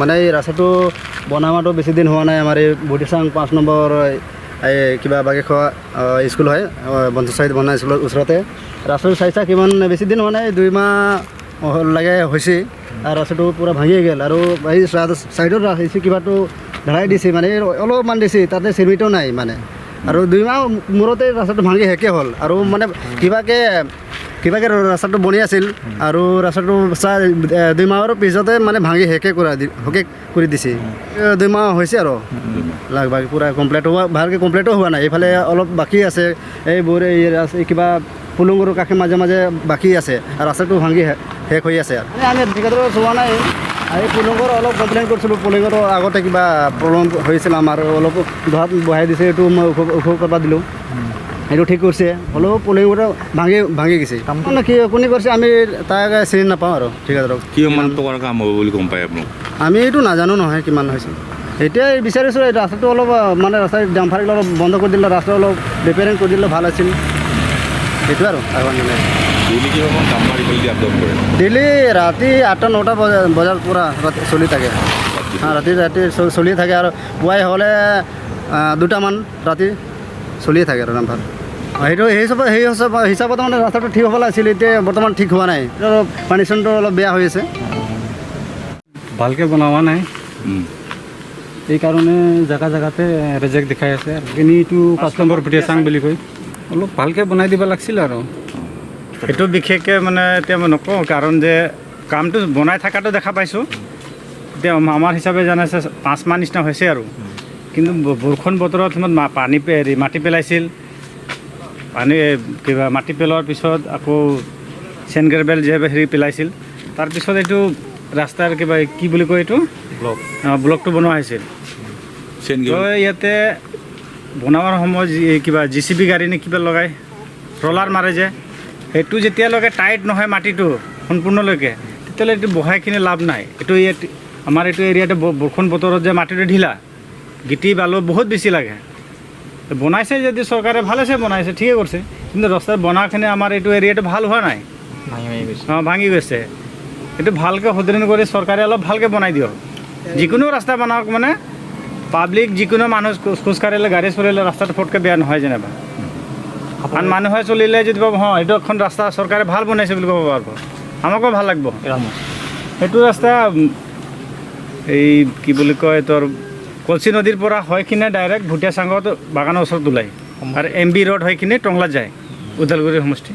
মানে এই ৰাস্তাটো বনামাটো বেছি দিন হোৱা নাই। আমাৰ এই বুটিচাং 5 নম্বৰ এই কিবা বাগেখোৱা স্কুল হয়, পঞ্চায়ত বনা স্কুলৰ ওচৰতে। ৰাস্তাটো চাইছা কিমান বেছি দিন হোৱা নাই, 2 মাহ লাগে হৈছে। আৰু ৰাস্তাটো পূৰা ভাঙি গ'ল। আৰু এই ছাইডত ৰাখিছে কিবাটো ঢালাই দিছে, মানে অলপমান দিছে, তাতে চিমেণ্টো নাই মানে। আৰু 2 মাহ মূৰতে ৰাস্তাটো ভাঙি শেষে হ'ল। আৰু মানে কিবাকে ৰাস্তাটো বনি আছিল, আৰু ৰাস্তাটো 2 মাহৰ পিছতে মানে ভাঙি শেষে কৰি দিছে। 2 মাহ হৈছে আৰু লাগভাগ পূৰা কমপ্লিট হোৱা, ভালকৈ কমপ্লিটো হোৱা নাই। এইফালে অলপ বাকী আছে, এইবোৰ এই কিবা পুলুঙৰ কাষে মাজে মাজে বাকী আছে, আৰু ৰাস্তাটো ভাঙি শেষ হৈ আছে। আমি ঠিকাদাৰ চোৱা নাই, এই পুলুঙৰ অলপ কমপ্লেইন কৰিছিলোঁ। পুলুঙৰ আগতে কিবা প্ৰব্লেম হৈছিল, আমাৰ অলপ ধোৱাত বহাই দিছে, এইটো মই ওখ কৰিব দিলোঁ, সেইটো ঠিক কৰিছে। হ'লেও পুলিংটো ভাঙি গৈছে। মানে কি কোনে কৰিছে আমি তাক চিনি নাপাওঁ আৰু ঠিকাদাৰক। কিমান টকাৰ কাম হ'ব বুলি গম পায় আপোনাক? আমি এইটো নাজানো নহয় কিমান হৈছে। এতিয়াই বিচাৰিছোঁ এই ৰাস্তাটো অলপ মানে ৰাস্তাৰ ডাম্পাৰগিলা অলপ বন্ধ কৰি দিলে, ৰাস্তা অলপ ৰিপেয়াৰিং কৰি দিলে ভাল আছিল, সেইটো আৰু ডেইলি ৰাতি 8-9 বজাৰ পৰা চলি থাকে। ৰাতি চলিয়ে থাকে, আৰু পুৱাই হ'লে 2টামান ৰাতি চলিয়ে থাকে আৰু ডাম্পাৰ। সেইটো সেই হিচাপত মানে ৰাস্তাটো ঠিক হ'ব লাগিছিল, এতিয়া বৰ্তমান ঠিক হোৱা নাই। কণ্ডিশ্যনটো অলপ বেয়া হৈ আছে, ভালকৈ বনোৱা নাই। এইকাৰণে জেগাতে ৰিজেক্ট দেখাই আছে। এইটো 5 নম্বৰ বুটিচাং বুলি কয়, অলপ ভালকৈ বনাই দিব লাগিছিল আৰু। সেইটো বিশেষকৈ মানে এতিয়া মই নকওঁ, কাৰণ যে কামটো বনাই থকাটো দেখা পাইছোঁ। এতিয়া আমাৰ হিচাপে জানাইছে 5 মাহ নিচিনা হৈছে আৰু, কিন্তু বৰষুণ বতৰত মাটি পেলাইছিল। কিবা মাটি পেলোৱাৰ পিছত আকৌ চেন গ্ৰেভেল যে পেলাইছিল, তাৰপিছত এইটো ৰাস্তাৰ কিবা কি বুলি কয় এইটো ব্লকটো বনোৱা হৈছিল। ইয়াতে বনোৱাৰ সময়ত কিবা JCB গাড়ী নে কিবা লগাই ৰলাৰ মাৰে যে, সেইটো যেতিয়ালৈকে টাইট নহয় মাটিটো সম্পূৰ্ণলৈকে, তেতিয়াহ'লে এইটো বহাইখিনি লাভ নাই। এইটো আমাৰ এইটো এৰিয়াতে বৰষুণ বতৰত যে মাটিটো ঢিলা, গিটি বালু বহুত বেছি লাগে। বনাইছে যদি চৰকাৰে ভাল আছে, বনাইছে ঠিকে কৰিছে, কিন্তু ৰাস্তা বনাখিনি আমাৰ এইটো এৰিয়াটো ভাল হোৱা নাই, ভাঙি গৈছে। এইটো ভালকৈ শুধৰণি কৰি চৰকাৰে অলপ ভালকৈ বনাই দিয়ক। যিকোনো ৰাস্তা বনাওক, মানে পাব্লিক যিকোনো মানুহ খোজকাঢ়িলে গাড়ী চলিলে ৰাস্তাটো ফটকৈ বেয়া নহয় যেনিবা। কাৰণ মানুহে চলিলে যদি পাব এইটো এখন ৰাস্তা চৰকাৰে ভাল বনাইছে বুলি ক'ব পাৰিব, আমাকো ভাল লাগিব। সেইটো ৰাস্তা এই কি বুলি কয় তোৰ কলচি নদীৰ পৰা হৈ কিনে ডাইৰেক্ট ভুটিয়াচাঙত বাগানৰ ওচৰত ওলায়, আৰু MB ৰোড হৈ কিনে টংলাত যায়, ওদালগুৰি সমষ্টি।